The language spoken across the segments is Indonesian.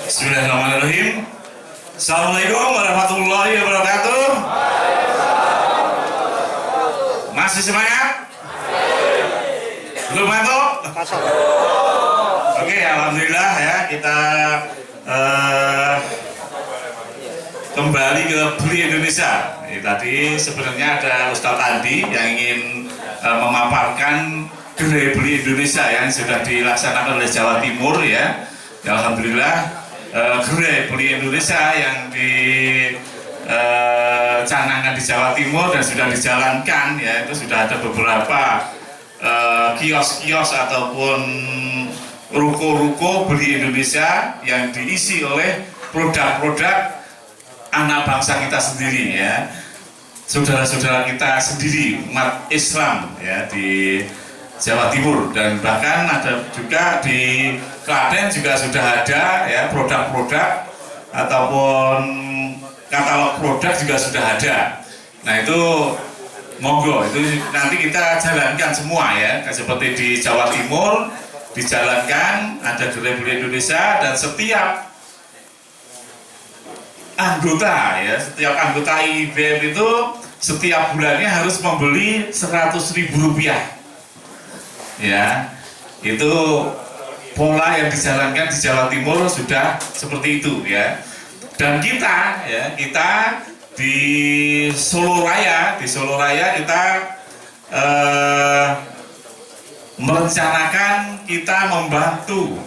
Bismillahirrahmanirrahim. Assalamualaikum warahmatullahi wabarakatuh. Masih semangat? Belum ngantuk? Oke, alhamdulillah ya, kita kembali ke Beli Indonesia. Tadi sebenarnya ada Ustadz Andi yang ingin memaparkan Gerai Beli Indonesia yang sudah dilaksanakan oleh Jawa Timur ya. Alhamdulillah Gerai Beli Indonesia yang dicanangkan di Jawa Timur dan sudah dijalankan ya, itu sudah ada beberapa kios-kios ataupun ruko-ruko Beli Indonesia yang diisi oleh produk-produk anak bangsa kita sendiri ya, saudara-saudara kita sendiri umat Islam ya di Jawa Timur, dan bahkan ada juga di Klaten juga sudah ada ya produk-produk ataupun katalog produk juga sudah ada. Nah itu monggo, itu nanti kita jalankan semua ya, seperti di Jawa Timur dijalankan ada Gerai Beli Indonesia, dan setiap anggota ya, setiap anggota IBM itu setiap bulannya harus membeli Rp100.000 ya. Itu pola yang dijalankan di Jawa Timur sudah seperti itu ya. Dan kita ya, kita di Solo Raya kita merencanakan kita membantu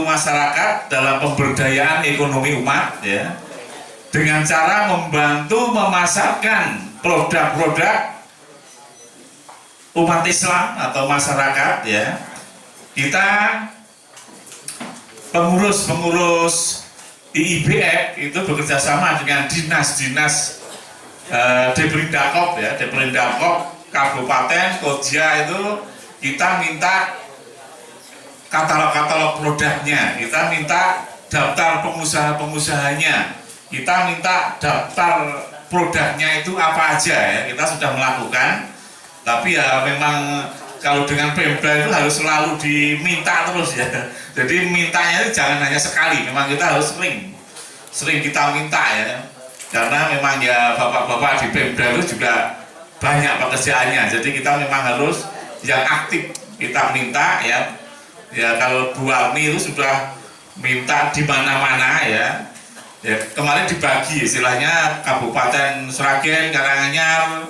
masyarakat dalam pemberdayaan ekonomi umat ya, dengan cara membantu memasarkan produk-produk umat Islam atau masyarakat ya. Kita pengurus IIBF itu bekerjasama dengan dinas-dinas Deprindakop ya, Deprindakop Kabupaten Koja, itu kita minta katalog-katalog produknya, kita minta daftar pengusaha-pengusahanya, kita minta daftar produknya itu apa aja ya, kita sudah melakukan. Tapi ya memang kalau dengan Pemda itu harus selalu diminta terus ya, jadi mintanya itu jangan hanya sekali, memang kita harus sering kita minta ya, karena memang ya bapak-bapak di Pemda itu juga banyak pekerjaannya, jadi kita memang harus yang aktif kita minta ya. Ya kalau Bu Arni itu sudah minta di mana-mana ya. Ya kemarin dibagi istilahnya Kabupaten Sragen, Karanganyar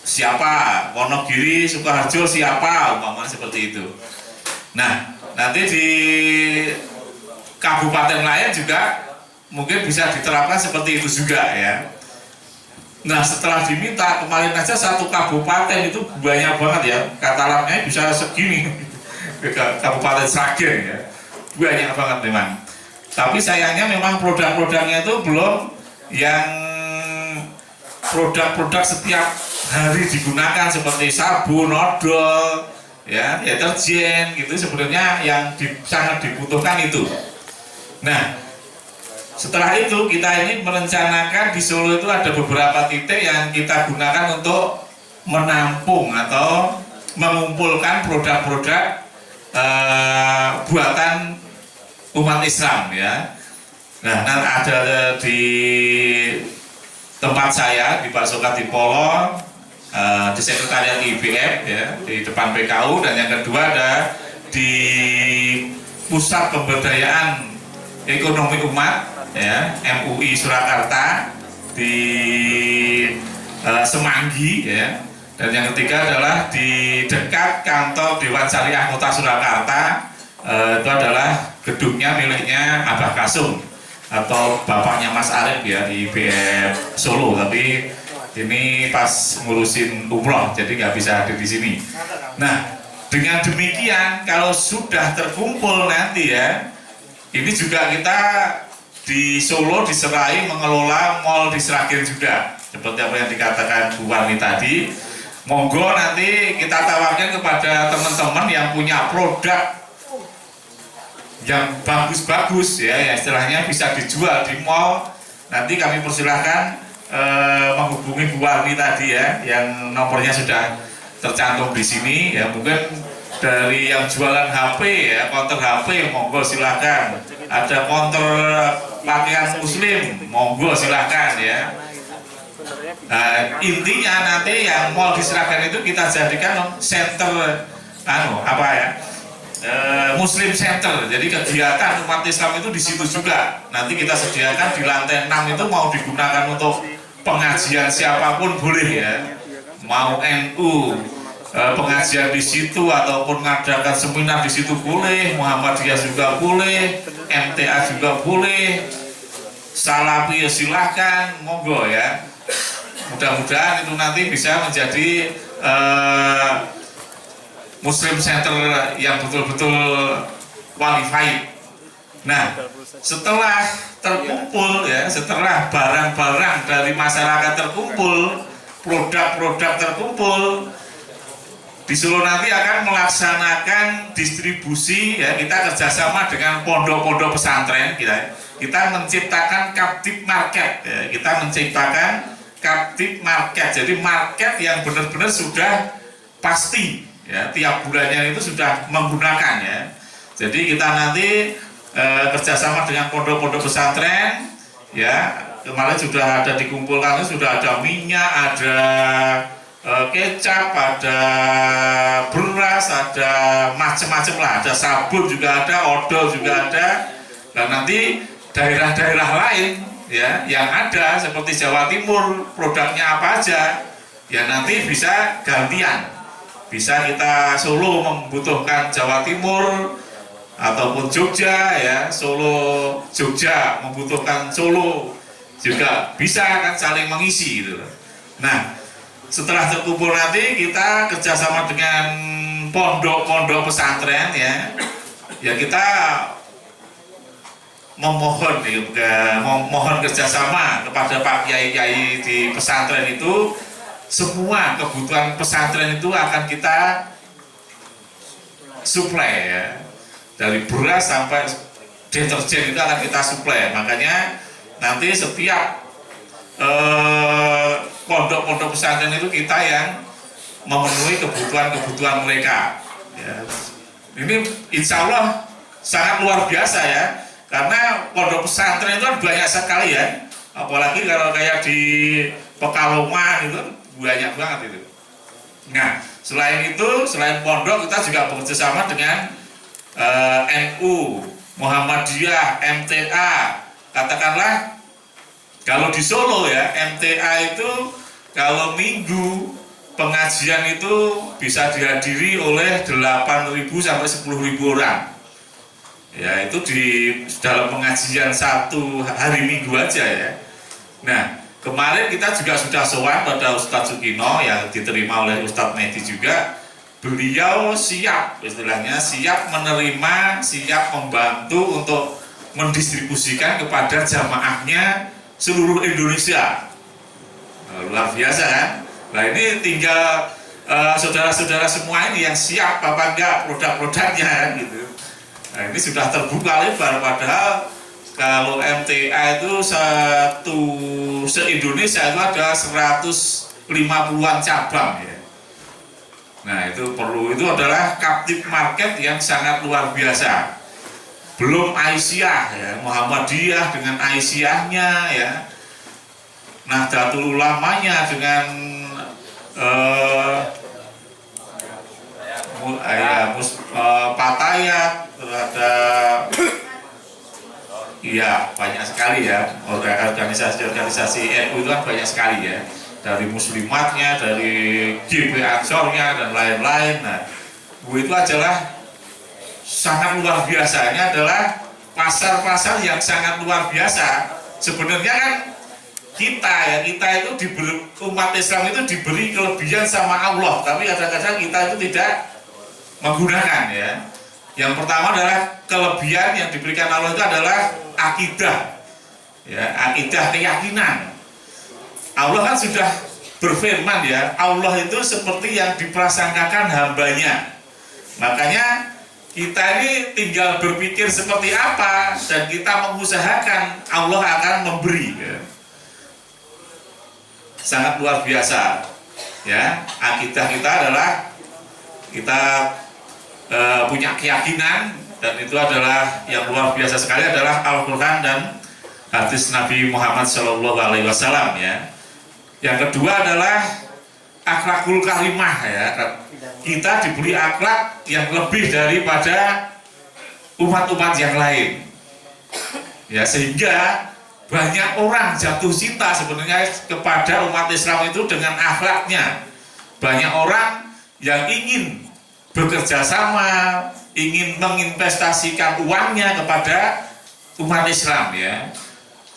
siapa, Wonogiri, Sukoharjo siapa, umpamanya seperti itu. Nah nanti di kabupaten lain juga mungkin bisa diterapkan seperti itu juga ya. Nah setelah diminta kemarin aja satu kabupaten itu banyak banget ya, katalognya bisa segini. Kabupaten Sragen ya, banyak banget memang. Tapi sayangnya memang produk-produknya itu belum yang produk-produk setiap hari digunakan seperti sabun, odol, ya, deterjen gitu, sebenarnya yang sangat dibutuhkan itu. Nah, setelah itu kita ini merencanakan di Solo itu ada beberapa titik yang kita gunakan untuk menampung atau mengumpulkan produk-produk buatan umat Islam ya. Nah, ada di tempat saya di Pak Sokatipolo, di sekretariat IBF ya, di depan PKU, dan yang kedua ada di Pusat Pemberdayaan Ekonomi Umat ya, MUI Surakarta di Semanggi ya. Dan yang ketiga adalah di dekat kantor Dewan Syariah Kota Surakarta, itu adalah gedungnya miliknya Abah Kasum atau bapaknya Mas Arif ya di IBF Solo, tapi ini pas ngurusin umroh jadi nggak bisa hadir di sini. Nah dengan demikian kalau sudah terkumpul nanti ya, ini juga kita di Solo diserai mengelola mall di Sragen juga, seperti apa yang dikatakan Bu Wani tadi. Monggo nanti kita tawarkan kepada teman-teman yang punya produk yang bagus-bagus ya, yang istilahnya bisa dijual di mall. Nanti kami persilahkan menghubungi Bu Warni tadi ya, yang nomornya sudah tercantum di sini ya. Mungkin dari yang jualan HP ya, counter HP, monggo silahkan. Ada counter pakaian muslim, monggo silahkan ya. Nah, intinya nanti yang mau diserahkan itu kita jadikan center Muslim Center. Jadi kegiatan umat Islam itu di situ juga. Nanti kita sediakan di lantai 6 itu mau digunakan untuk pengajian siapapun boleh ya. Mau NU pengajian di situ ataupun mengadakan seminar di situ boleh, Muhammadiyah juga boleh, MTA juga boleh, Salafi ya silahkan, monggo ya. Mudah-mudahan itu nanti bisa menjadi Muslim Center yang betul-betul qualified. Nah, setelah terkumpul ya, setelah barang-barang dari masyarakat terkumpul, produk-produk terkumpul, di Solo nanti akan melaksanakan distribusi ya. Kita kerjasama dengan pondok-pondok pesantren kita menciptakan captive market ya. Kita menciptakan captive market, jadi market yang benar-benar sudah pasti ya, tiap bulannya itu sudah menggunakan ya. Jadi kita nanti kerjasama dengan pondok-pondok pesantren ya. Kemarin sudah ada dikumpulkan, sudah ada minyak, ada kecap, ada beras, ada macam-macam lah, ada sabun juga ada, odol juga ada. Dan nanti daerah-daerah lain ya yang ada seperti Jawa Timur produknya apa aja ya, nanti bisa gantian. Bisa kita Solo membutuhkan Jawa Timur ataupun Jogja ya, Solo Jogja membutuhkan Solo juga, bisa kan saling mengisi gitu. Nah, setelah terkumpul nanti kita kerjasama dengan pondok-pondok pesantren ya. Ya kita memohon kerjasama kepada Pak Kiai-Kiai di pesantren itu. Semua kebutuhan pesantren itu akan kita suplai ya, dari beras sampai deterjen itu akan kita suplai. Makanya nanti setiap pondok-pondok pesantren itu kita yang memenuhi kebutuhan mereka ya. Ini insya Allah sangat luar biasa ya, karena pondok pesantren itu banyak sekali ya, apalagi kalau kayak di Pekalongan itu banyak banget itu. Nah, selain itu, selain pondok, kita juga bekerja sama dengan NU, Muhammadiyah, MTA. Katakanlah kalau di Solo ya, MTA itu kalau minggu pengajian itu bisa dihadiri oleh 8.000 sampai 10.000 orang. Ya, itu di dalam pengajian satu hari Minggu aja ya. Nah, kemarin kita juga sudah sowan pada Ustadz Sukino yang diterima oleh Ustadz Mehdi juga. Beliau siap, istilahnya siap menerima, siap membantu untuk mendistribusikan kepada jamaahnya seluruh Indonesia. Luar biasa kan? Nah ini tinggal saudara-saudara semua ini yang siap apa enggak produk-produknya gitu. Nah ini sudah terbuka lebar, padahal kalau MTA itu se-Indonesia itu ada 150-an cabang ya. Nah itu adalah captive market yang sangat luar biasa. Belum Aisyah ya, Muhammadiyah dengan Aisyahnya ya, Nahdlatul Ulamanya dengan Patayat, ada iya banyak sekali ya, organisasi NU itu kan banyak sekali ya, dari muslimatnya, dari GB Ansornya dan lain-lain. Nah, itu adalah sangat luar biasanya, adalah pasar-pasar yang sangat luar biasa. Sebenarnya kan kita itu diberi, umat Islam itu diberi kelebihan sama Allah, tapi kadang-kadang kita itu tidak menggunakan ya. Yang pertama adalah kelebihan yang diberikan Allah itu adalah akidah ya, akidah keyakinan. Allah kan sudah berfirman ya, Allah itu seperti yang diprasangkakan hambanya. Makanya kita ini tinggal berpikir seperti apa dan kita mengusahakan, Allah akan memberi ya. sangat luar biasa. Ya, akidah kita adalah kita punya keyakinan, dan itu adalah yang luar biasa sekali adalah Al-Quran dan hadis Nabi Muhammad SAW ya. Yang kedua adalah akhlakul karimah ya. Kita diberi akhlak yang lebih daripada umat-umat yang lain. Ya, sehingga banyak orang jatuh cinta sebenarnya kepada umat Islam itu dengan akhlaknya. Banyak orang yang ingin bekerja sama, ingin menginvestasikan uangnya kepada umat Islam ya.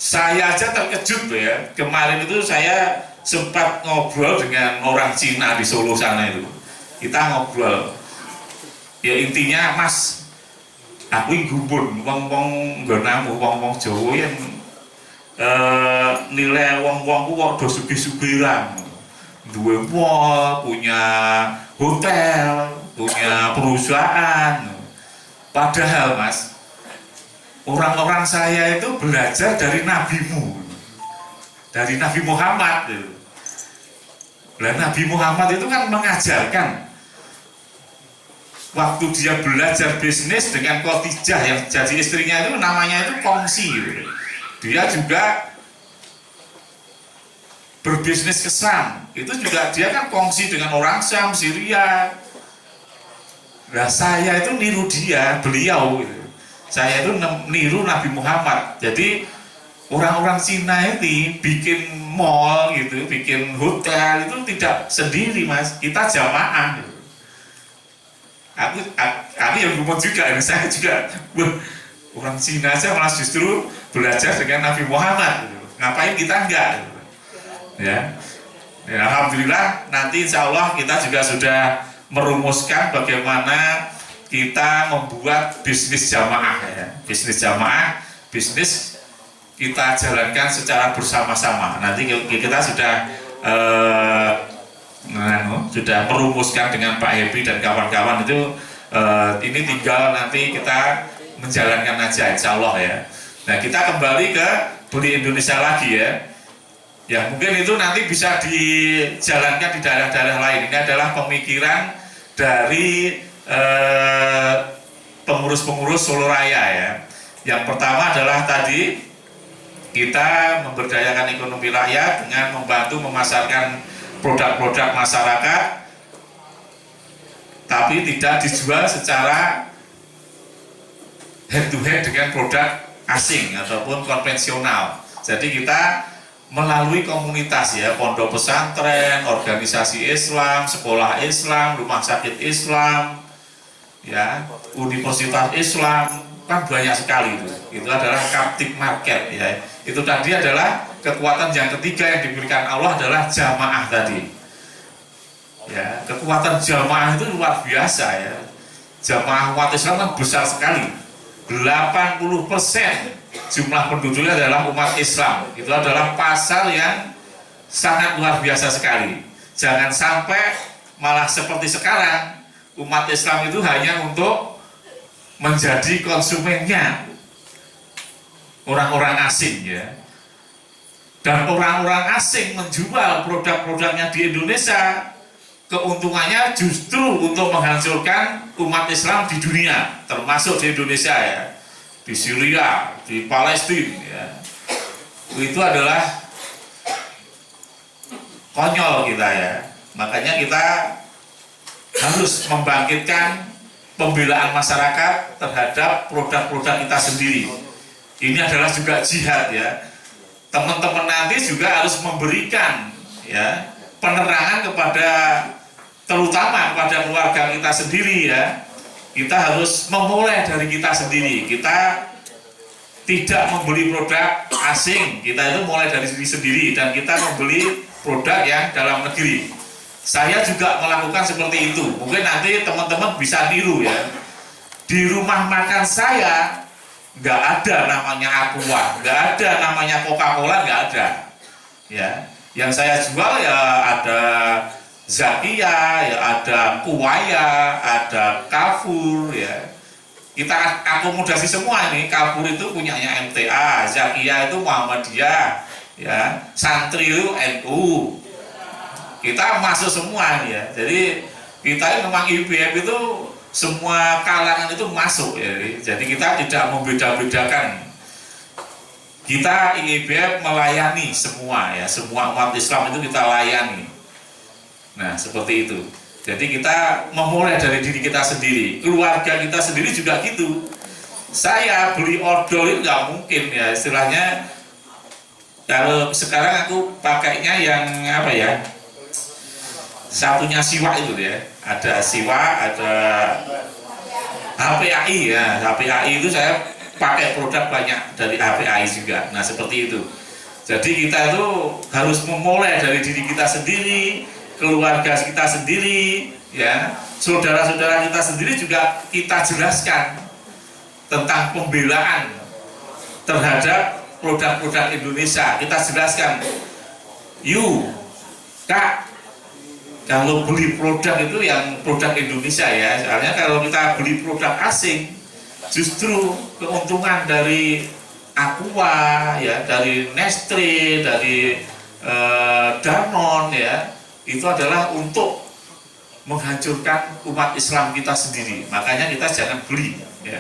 Saya aja terkejut ya, kemarin itu saya sempat ngobrol dengan orang Cina di Solo sana itu. Kita ngobrol, ya intinya Mas, aku ini gumun, wong-wong nggonamu, wong-wong Jawa yang nilai wong-wongku kok do sugih-sugihan, duwe mall, punya hotel, punya perusahaan. Padahal Mas, orang-orang saya itu belajar dari nabimu, dari Nabi Muhammad. Dan Nabi Muhammad itu kan mengajarkan, waktu dia belajar bisnis dengan Khadijah yang jadi istrinya itu, namanya itu kongsi. Dia juga berbisnis ke Syam, itu juga dia kan kongsi dengan orang Syam, Syria. Nah saya itu niru dia, beliau gitu. Saya itu niru Nabi Muhammad. Jadi orang-orang Cina ini bikin mall gitu, bikin hotel itu tidak sendiri Mas, kita jamaah gitu. Aku yang gumun juga, saya juga orang Cina aja malah justru belajar dengan Nabi Muhammad gitu. Ngapain kita enggak gitu. Ya. Ya, alhamdulillah nanti insya Allah kita juga sudah merumuskan bagaimana kita membuat bisnis jamaah ya. Bisnis jamaah, bisnis kita jalankan secara bersama-sama. Nanti kita sudah sudah merumuskan dengan Pak Happy dan kawan-kawan itu, ini tinggal nanti kita menjalankan aja insya Allah ya. Nah kita kembali ke Beli Indonesia lagi ya. Ya mungkin itu nanti bisa dijalankan di daerah-daerah lain. Ini adalah pemikiran dari pengurus-pengurus Solo Raya ya. Yang pertama adalah tadi kita memberdayakan ekonomi rakyat dengan membantu memasarkan produk-produk masyarakat, tapi tidak dijual secara head to head dengan produk asing ataupun konvensional. Jadi kita melalui komunitas ya, pondok pesantren, organisasi Islam, sekolah Islam, rumah sakit Islam, ya, universitas Islam, kan banyak sekali itu. Itu adalah captive market ya. Itu tadi adalah kekuatan yang ketiga yang diberikan Allah adalah jamaah tadi. Ya, kekuatan jamaah itu luar biasa ya. Jamaah umat Islam kan besar sekali. 80% jumlah penduduknya adalah umat Islam. Itu adalah pasar yang sangat luar biasa sekali. Jangan sampai malah seperti sekarang umat Islam itu hanya untuk menjadi konsumennya orang-orang asing ya. Dan orang-orang asing menjual produk-produknya di Indonesia, keuntungannya justru untuk menghancurkan umat Islam di dunia, termasuk di Indonesia ya, di Syria, di Palestina ya. Itu adalah konyol kita ya. Makanya kita harus membangkitkan pembelaan masyarakat terhadap produk-produk kita sendiri. Ini adalah juga jihad ya. Teman-teman nanti juga harus memberikan ya penerangan kepada, terutama kepada keluarga kita sendiri ya. Kita harus memulai dari kita sendiri. Kita tidak membeli produk asing, kita itu mulai dari diri sendiri, dan kita membeli produk yang dalam negeri. Saya juga melakukan seperti itu. Mungkin nanti teman-teman bisa niru ya. Di rumah makan saya nggak ada namanya Aqua, nggak ada namanya Coca-Cola, nggak ada. Ya, yang saya jual ya ada Zakia, ya ada Kuwaya, ada Kafur ya. Kita akomodasi semua ini. Kafur itu punyanya MTA, Zakia itu Muhammadiyah, ya, santri itu NU, kita masuk semua ya. Jadi kita ini memang IBF itu semua kalangan itu masuk ya. Jadi kita tidak membeda-bedakan. Kita IBF melayani semua ya, semua umat Islam itu kita layani. Nah seperti itu. Jadi kita memulai dari diri kita sendiri, keluarga kita sendiri juga gitu. Saya beli odol itu nggak mungkin ya, istilahnya kalau sekarang aku pakainya yang apa ya, satunya siwa itu ya, ada siwa, ada HPAI ya, HPAI itu saya pakai produk banyak dari HPAI juga. Nah seperti itu. Jadi kita itu harus memulai dari diri kita sendiri, keluarga kita sendiri, ya, saudara-saudara kita sendiri juga kita jelaskan tentang pembelaan terhadap produk-produk Indonesia. Kita jelaskan, Kak, kalau beli produk itu yang produk Indonesia ya. Soalnya kalau kita beli produk asing, justru keuntungan dari Aqua, ya, dari Nestle, dari Danone, ya, itu adalah untuk menghancurkan umat Islam kita sendiri. Makanya kita jangan beli, ya.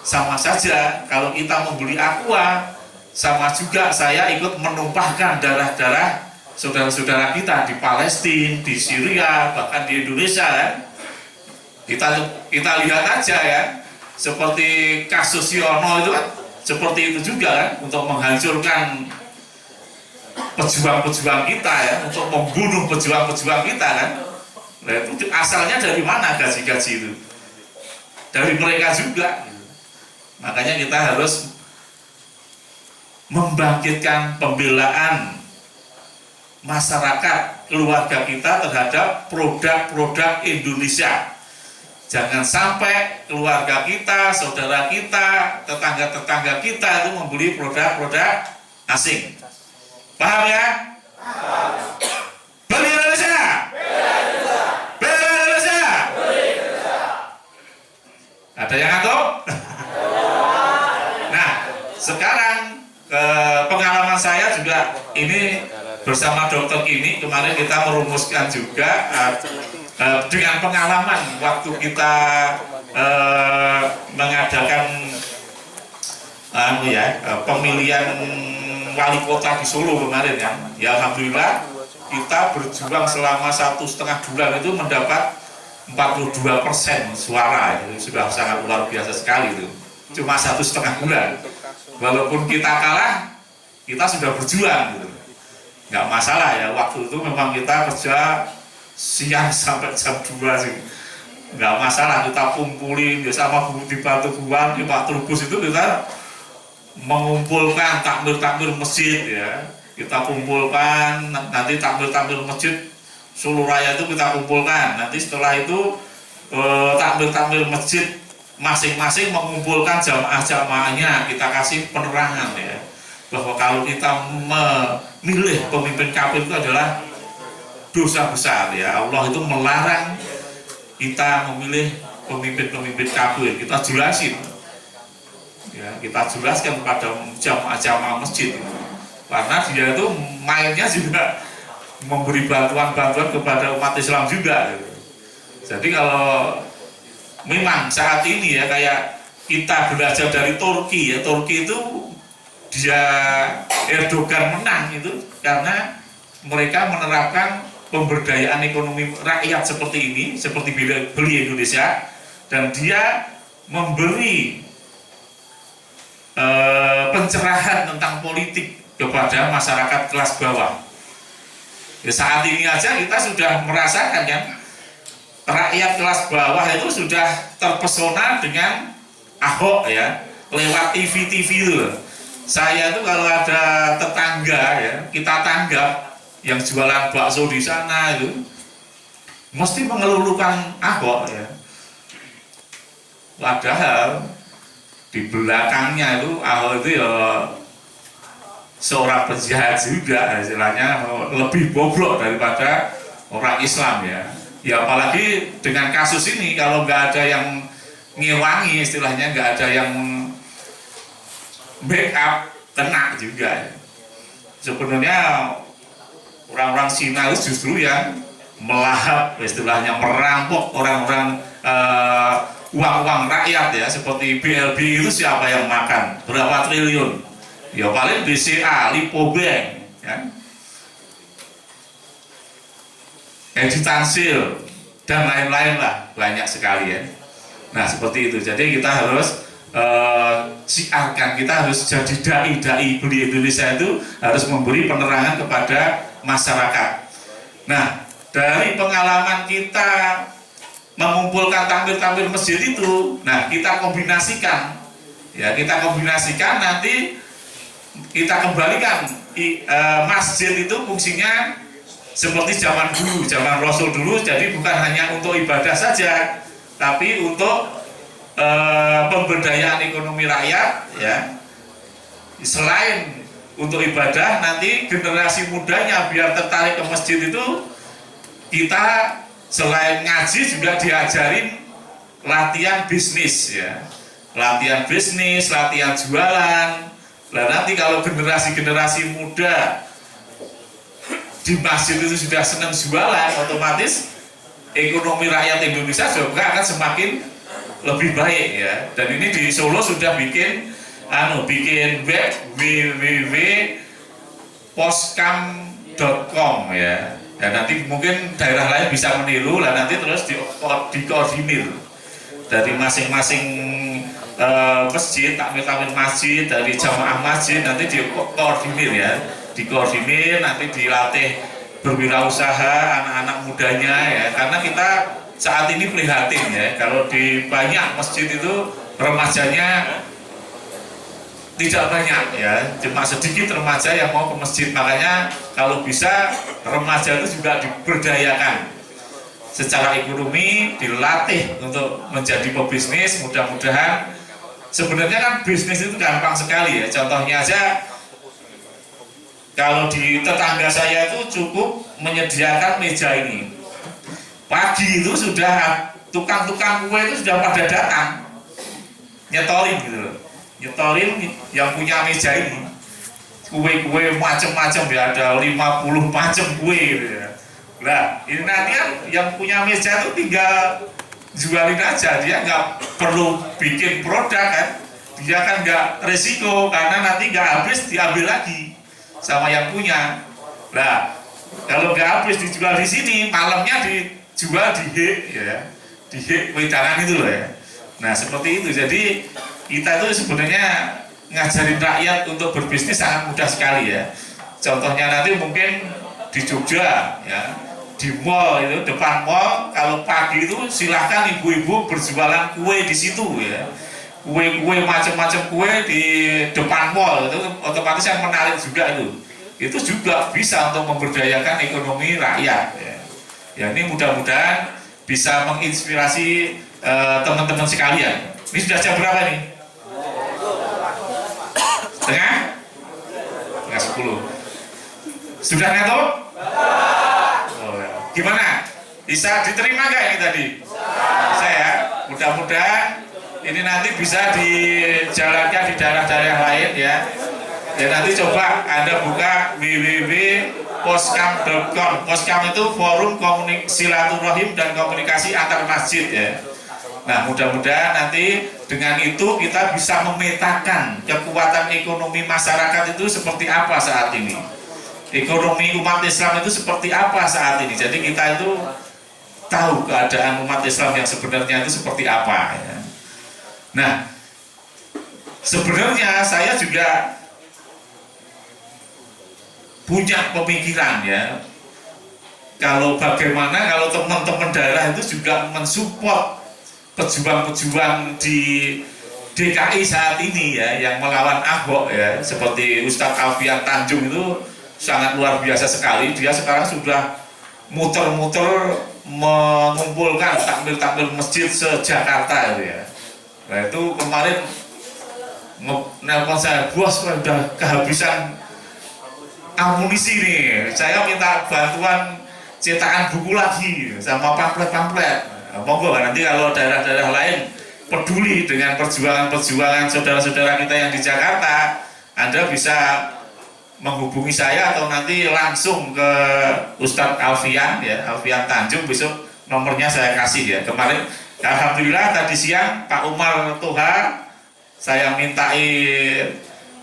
Sama saja kalau kita membeli Aqua, sama juga saya ikut menumpahkan darah-darah saudara-saudara kita di Palestina, di Syria, bahkan di Indonesia kan. Kita lihat aja ya, seperti kasus Yono itu kan seperti itu juga kan, untuk menghancurkan pejuang-pejuang kita ya, untuk membunuh pejuang-pejuang kita kan. Nah, itu asalnya dari mana gaji-gaji itu? Dari mereka juga. Makanya kita harus membangkitkan pembelaan masyarakat, keluarga kita terhadap produk-produk Indonesia. Jangan sampai keluarga kita, saudara kita, tetangga-tetangga kita itu membeli produk-produk asing. Paham ya? Beli Indonesia! Beli Indonesia! Ada yang ngantuk? Nah, sekarang pengalaman saya juga ini bersama Dokter Kini, kemarin kita merumuskan juga dengan pengalaman waktu kita mengadakan pemilihan wali kota di Solo kemarin ya. Ya alhamdulillah kita berjuang selama 1,5 bulan itu mendapat 42% suara. Itu sudah sangat luar biasa sekali itu. Cuma 1,5 bulan. Walaupun kita kalah, kita sudah berjuang gitu. Nggak masalah ya, waktu itu memang kita kerja siang sampai jam 2 sih. Nggak masalah, kita kumpulin ya, sama di Batu Buan, di Pak Trubus itu kita mengumpulkan takmir-takmir masjid ya. Kita kumpulkan, nanti takmir-takmir masjid Solo Raya itu kita kumpulkan. Nanti setelah itu takmir-takmir masjid masing-masing mengumpulkan jamaah-jamaahnya, kita kasih penerangan ya, bahwa kalau kita memilih pemimpin kafir itu adalah dosa besar ya. Allah itu melarang kita memilih pemimpin-pemimpin kafir. Kita jelasin ya, kita jelaskan kepada jamaah-jamaah masjid, karena dia itu mainnya juga memberi bantuan-bantuan kepada umat Islam juga. Jadi kalau memang saat ini ya, kayak kita belajar dari Turki ya, Turki itu dia Erdogan menang itu karena mereka menerapkan pemberdayaan ekonomi rakyat seperti ini, seperti beli Indonesia, dan dia memberi pencerahan tentang politik kepada masyarakat kelas bawah. Ya, saat ini aja kita sudah merasakan kan, rakyat kelas bawah itu sudah terpesona dengan Ahok ya, lewat TV-TV itu. Saya tuh kalau ada tetangga ya, kita tanggap yang jualan bakso di sana itu mesti mengeluhkan Ahok ya. Padahal di belakangnya itu Ahok itu ya seorang penjahat juga, istilahnya lebih bobrok daripada orang Islam ya. Ya apalagi dengan kasus ini, kalau nggak ada yang ngewangi, istilahnya nggak ada yang backup, kena juga ya. sebenarnya orang-orang Cina itu justru yang melahap, istilahnya merampok orang-orang uang-uang rakyat ya, seperti BLB itu siapa yang makan berapa triliun? Ya paling BCA, Lipo Bank, ya. Edi Tansil dan lain-lain lah, banyak sekali ya. Nah seperti itu, jadi kita harus siarkan, kita harus jadi dai-dai Beli Indonesia itu harus memberi penerangan kepada masyarakat. Nah dari pengalaman kita mengumpulkan tampil-tampil masjid itu, nah kita kombinasikan, ya kita kombinasikan nanti kita kembalikan masjid itu fungsinya seperti zaman dulu, zaman Rasul dulu, jadi bukan hanya untuk ibadah saja, tapi untuk pemberdayaan ekonomi rakyat, ya. Selain untuk ibadah, nanti generasi mudanya biar tertarik ke masjid itu, kita selain ngaji juga diajarin latihan bisnis, ya, latihan bisnis, latihan jualan. Nah nanti kalau generasi-generasi muda di masjid itu sudah senang jualan, otomatis ekonomi rakyat Indonesia juga akan semakin lebih baik ya. Dan ini di Solo sudah bikin web www.poskam.com ya. Dan nanti mungkin daerah lain bisa meniru lah, nanti terus dikoordinir dari masing-masing masjid, takmir masjid, dari jamaah masjid, nanti dikoordinir ya, dikoordinir, nanti dilatih berwirausaha anak-anak mudanya ya, karena kita saat ini prihatin ya, kalau di banyak masjid itu remajanya tidak banyak ya, cuma sedikit remaja yang mau ke masjid. Makanya kalau bisa remaja itu juga diberdayakan secara ekonomi, dilatih untuk menjadi pebisnis. Mudah-mudahan, sebenarnya kan bisnis itu gampang sekali ya. Contohnya aja, kalau di tetangga saya itu cukup menyediakan meja ini. Pagi itu sudah tukang-tukang kue itu sudah pada datang, nyetorin gitu loh. Nyetorin yang punya meja ini, kue-kue macam-macam ya, ada 50 macam kue gitu ya. Nah ini nanti kan yang punya meja itu tinggal jualin aja, dia nggak perlu bikin produk kan, dia kan nggak resiko karena nanti nggak habis diambil lagi sama yang punya. Nah kalau nggak habis dijual di sini, malamnya dijual di hik ya, di hik wedangan itu loh ya. Nah seperti itu, jadi kita itu sebenarnya ngajarin rakyat untuk berbisnis sangat mudah sekali ya. Contohnya nanti mungkin di Jogja ya, di mall itu, depan mall, kalau pagi itu silahkan ibu-ibu berjualan kue di situ ya. Kue-kue macam-macam kue di depan mall itu otomatis yang menarik juga itu. Itu juga bisa untuk memberdayakan ekonomi rakyat ya. Ya ini mudah-mudahan bisa menginspirasi teman-teman sekalian. Ini sudah jam berapa nih? Setengah 10. Sudah ngantuk? Oh, ya. Gimana? Bisa diterima nggak ini tadi? Bisa ya. Mudah-mudahan ini nanti bisa dijalankan di daerah-daerah lain ya. Ya nanti coba Anda buka www.poskam.com. Poskam itu forum silaturahim dan komunikasi antar masjid ya. Nah mudah-mudahan nanti dengan itu kita bisa memetakan kekuatan ekonomi masyarakat itu seperti apa saat ini, ekonomi umat Islam itu seperti apa saat ini. Jadi kita itu tahu keadaan umat Islam yang sebenarnya itu seperti apa ya. Nah sebenarnya saya juga punya pemikiran ya, kalau bagaimana kalau teman-teman daerah itu juga mensupport pejuang-pejuang di DKI saat ini ya, yang melawan Ahok ya, seperti Ustadz Alfian Tanjung itu sangat luar biasa sekali. Dia sekarang sudah muter-muter mengumpulkan takmir-takmir masjid se-Jakarta itu ya. Nah itu kemarin nelpon saya, bos udah kehabisan amunisi nih, saya minta bantuan cetakan buku lagi sama pamflet-pamflet. Monggo nanti kalau daerah-daerah lain peduli dengan perjuangan-perjuangan saudara-saudara kita yang di Jakarta, Anda bisa menghubungi saya atau nanti langsung ke Ustadz Alfian ya, Alfian Tanjung, besok nomornya saya kasih ya. Kemarin alhamdulillah tadi siang Pak Umar Toha saya mintai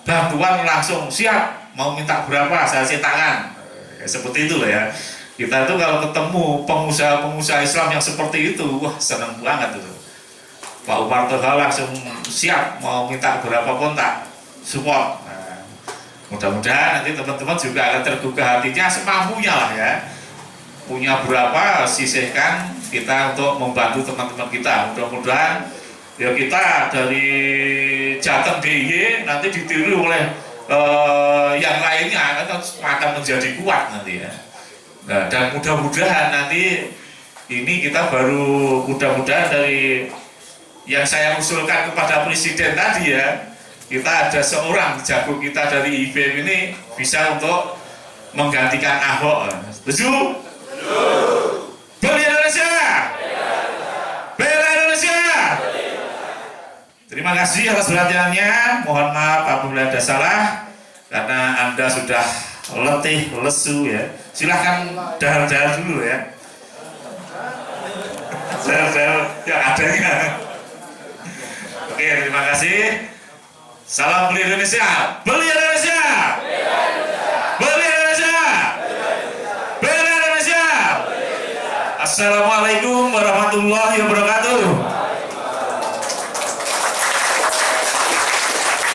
bantuan langsung siap, mau minta berapa saya cetakkan ya, seperti itu ya. Kita tuh kalau ketemu pengusaha-pengusaha Islam yang seperti itu, wah seneng banget tuh. Pak Umar Toha langsung siap, mau minta berapa pun tak support. Nah, mudah-mudahan nanti teman-teman juga akan tergugah hatinya semampunya lah ya. Punya berapa sisihkan kita untuk membantu teman-teman kita. Mudah-mudahan ya kita dari Jateng DIY nanti ditiru oleh yang lainnya akan menjadi kuat nanti ya. Nah, dan mudah-mudahan nanti ini kita baru mudah-mudahan dari yang saya usulkan kepada presiden tadi ya, kita ada seorang jago kita dari IBM ini bisa untuk menggantikan Ahok. Setuju? Bela Indonesia! Bela Indonesia! Terima kasih atas perhatiannya. Mohon maaf apabila ada salah karena Anda sudah letih, lesu ya. Silahkan dahar-dahar dulu ya. Dahar-dahar yang adanya. Oke, terima kasih. Salam Beli Indonesia. Beli Indonesia. Beli Indonesia. Beli Indonesia. Assalamualaikum warahmatullahi wabarakatuh.